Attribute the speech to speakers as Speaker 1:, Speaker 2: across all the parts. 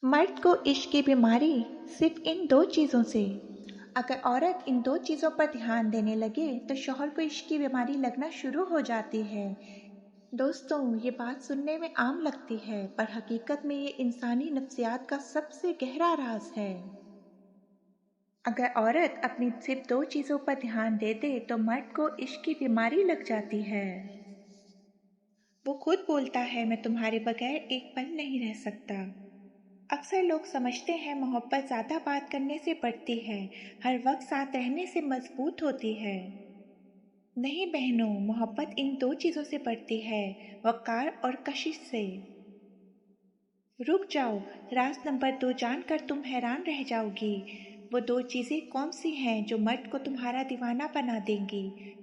Speaker 1: मर्द को इश्क की बीमारी सिर्फ इन दो चीज़ों से। अगर औरत इन दो चीज़ों पर ध्यान देने लगे तो शौहर को इश्क की बीमारी लगना शुरू हो जाती है। दोस्तों, ये बात सुनने में आम लगती है, पर हकीकत में ये इंसानी नफ्सियात का सबसे गहरा राज है। अगर औरत अपनी सिर्फ दो चीज़ों पर ध्यान दे दे तो मर्द को इश्क की बीमारी लग जाती है। वो खुद बोलता है, मैं तुम्हारे बगैर एक पल नहीं रह सकता। अक्सर लोग समझते हैं मोहब्बत ज़्यादा बात करने से बढ़ती है, हर वक्त साथ रहने से मजबूत होती है। नहीं बहनों, मोहब्बत इन दो चीज़ों से बढ़ती है, वक़ार और कशिश से। रुक जाओ, राज नंबर 2 जानकर तुम हैरान रह जाओगी। वो दो चीज़ें कौन सी हैं जो मर्द को तुम्हारा दीवाना बना देंगी।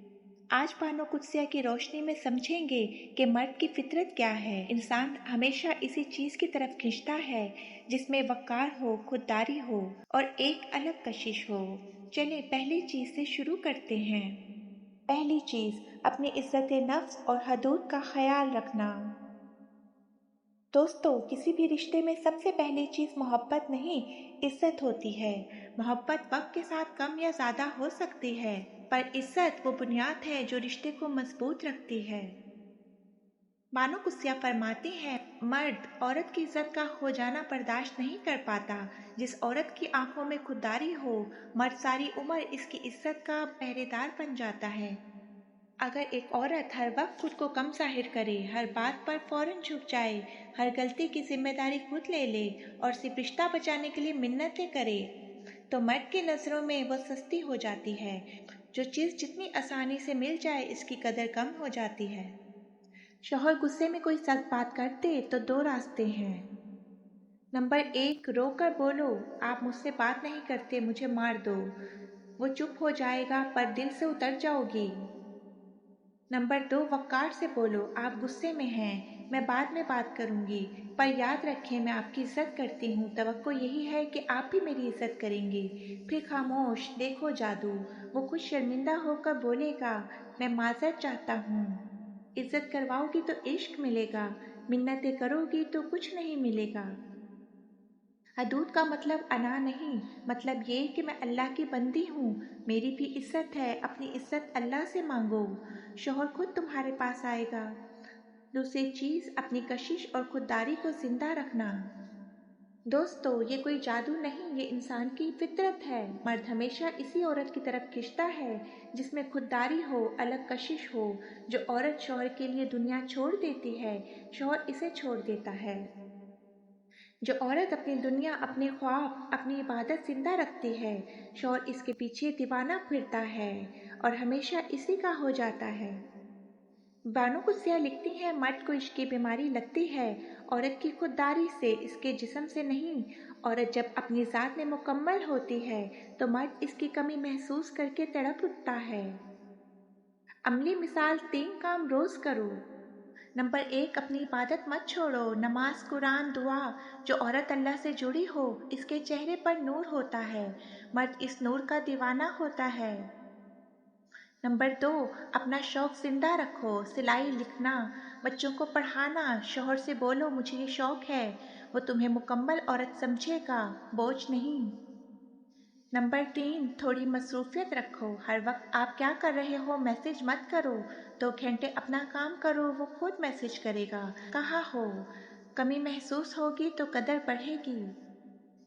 Speaker 1: आज बानो कुदसिया की रोशनी में समझेंगे कि मर्द की फितरत क्या है। इंसान हमेशा इसी चीज़ की तरफ खिंचता है जिसमें वक़ार हो, खुददारी हो और एक अलग कशिश हो। चलें पहली चीज़ से शुरू करते हैं। पहली चीज़, अपनी इज्जत नफ्स और हदूद का ख्याल रखना। दोस्तों, किसी भी रिश्ते में सबसे पहली चीज़ मोहब्बत नहीं, इज्जत होती है। मोहब्बत वक्त के साथ कम या ज़्यादा हो सकती है, पर इज्जत वो बुनियाद है जो रिश्ते को मजबूत रखती है। बानो कुस्सिया फरमाती हैं, मर्द औरत की इज्जत का खो जाना बर्दाश्त नहीं कर पाता। जिस औरत की आंखों में खुददारी हो, मर्द सारी उम्र इसकी इज्जत का पहरेदार बन जाता है। अगर एक औरत हर वक्त खुद को कम जाहिर करे, हर बात पर फौरन झुक जाए, हर गलती की जिम्मेदारी खुद ले ले और सिर्फ रिश्ता बचाने के लिए मिन्नतें करे, तो मर्द की नज़रों में वो सस्ती हो जाती है। जो चीज़ जितनी आसानी से मिल जाए, इसकी कदर कम हो जाती है। शौहर गुस्से में कोई सख्त बात करते तो दो रास्ते हैं। नंबर 1, रो कर बोलो, आप मुझसे बात नहीं करते, मुझे मार दो। वो चुप हो जाएगा पर दिल से उतर जाओगी। नंबर 2, वक़ार से बोलो, आप गुस्से में हैं, मैं बाद में बात करूंगी, पर याद रखें मैं आपकी इज्जत करती हूँ, तवक्को यही है कि आप भी मेरी इज्जत करेंगे। फिर खामोश, देखो जादू, वो कुछ शर्मिंदा होकर बोलेगा, मैं माज़रत चाहता हूँ। इज्जत करवाओगी तो इश्क मिलेगा, मिन्नतें करोगी तो कुछ नहीं मिलेगा। हदूद का मतलब अना नहीं, मतलब ये कि मैं अल्लाह की बंदी हूँ, मेरी भी इज्जत है, अपनी इज्जत अल्लाह से मांगो, शौहर खुद तुम्हारे पास आएगा। दूसरी चीज़, अपनी कशिश और खुददारी को जिंदा रखना। दोस्तों, ये कोई जादू नहीं, ये इंसान की फितरत है। मर्द हमेशा इसी औरत की तरफ खिंचता है जिसमें खुददारी हो, अलग कशिश हो। जो औरत शौहर के लिए दुनिया छोड़ देती है, शौहर इसे छोड़ देता है। जो औरत अपनी दुनिया, अपने ख्वाब, अपनी इबादत जिंदा रखती है, शौहर इसके पीछे दीवाना फिरता है और हमेशा इसी का हो जाता है। बानो कुसिया लिखती हैं, मर्द को इश्क की बीमारी लगती है औरत की खुददारी से, इसके जिस्म से नहीं। औरत जब अपनी ज़ात में मुकम्मल होती है तो मर्द इसकी कमी महसूस करके तड़प उठता है। अमली मिसाल, 3 काम रोज़ करो। नंबर 1, अपनी इबादत मत छोड़ो, नमाज, कुरान, दुआ। जो औरत अल्लाह से जुड़ी हो, इसके चेहरे पर नूर होता है, मर्द इस नूर का दीवाना होता है। नंबर 2, अपना शौक जिंदा रखो, सिलाई, लिखना, बच्चों को पढ़ाना। शौहर से बोलो, मुझे ये शौक है, वो तुम्हें मुकम्मल औरत समझेगा, बोझ नहीं। नंबर 3, थोड़ी मसरूफियत रखो, हर वक्त आप क्या कर रहे हो मैसेज मत करो, 2 घंटे अपना काम करो, वो खुद मैसेज करेगा, कहाँ हो। कमी महसूस होगी तो कदर बढ़ेगी।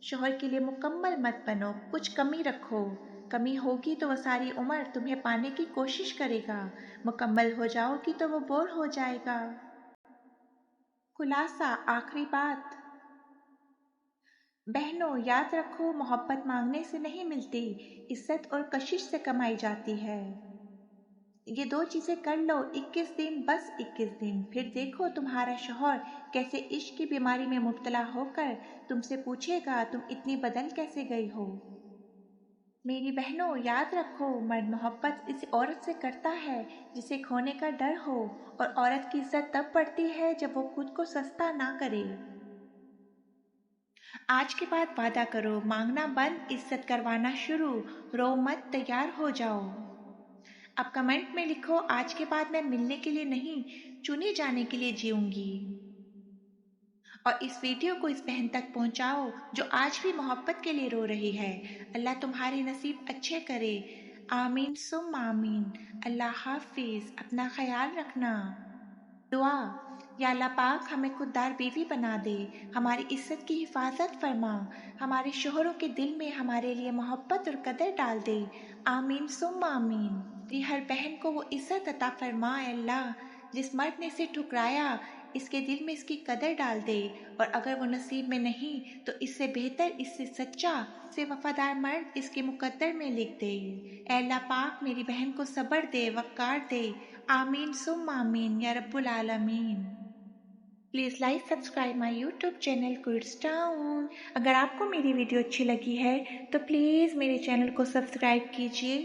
Speaker 1: शौहर के लिए मुकम्मल मत बनो, कुछ कमी रखो, कमी होगी तो वो सारी उम्र तुम्हें पाने की कोशिश करेगा, मुकम्मल हो जाओगी तो वो बोर हो जाएगा। खुलासा, आखिरी बात, बहनों याद रखो, मोहब्बत मांगने से नहीं मिलती, इज्जत और कशिश से कमाई जाती है। ये दो चीजें कर लो 21 दिन, बस 21 दिन, फिर देखो तुम्हारा शौहर कैसे इश्क की बीमारी में मुब्तला होकर तुमसे पूछेगा, तुम इतनी बदल कैसे गई हो। मेरी बहनों याद रखो, मर्द मोहब्बत इस औरत से करता है जिसे खोने का डर हो, और औरत की इज्जत तब बढ़ती है जब वो खुद को सस्ता ना करे। आज के बाद वादा करो, मांगना बंद, इज्जत करवाना शुरू, रो मत, तैयार हो जाओ। अब कमेंट में लिखो, आज के बाद मैं मिलने के लिए नहीं, चुने जाने के लिए जीऊंगी। और इस वीडियो को इस बहन तक पहुंचाओ जो आज भी मोहब्बत के लिए रो रही है। अल्लाह तुम्हारे नसीब अच्छे करे। आमीन सुम आमीन। अल्लाह हाफिज। अपना ख्याल रखना। दुआ। या अल्लाह पाक हमें खुददार बीवी बना दे, हमारी इज्जत की हिफाजत फरमा, हमारे शोहरों के दिल में हमारे लिए मोहब्बत और कदर डाल दे। आमीन सुम आमीन। मेरी हर बहन को वो इज्जत अता फरमाए अल्लाह, जिस मर्द ने इसे ठुकराया इसके दिल में इसकी कदर डाल दे, और अगर वो नसीब में नहीं तो इससे बेहतर, इससे सच्चा, इससे वफादार मर्द इसके मुकद्दर में लिख दे। ऐ अल्लाह पाक मेरी बहन को सब्र दे, वक़ार दे। आमीन सुम आमीन या रब्बुल आलमीन। Please like subscribe my YouTube channel Quids Town. अगर आपको मेरी वीडियो अच्छी लगी है तो प्लीज़ मेरे चैनल को सब्सक्राइब कीजिए।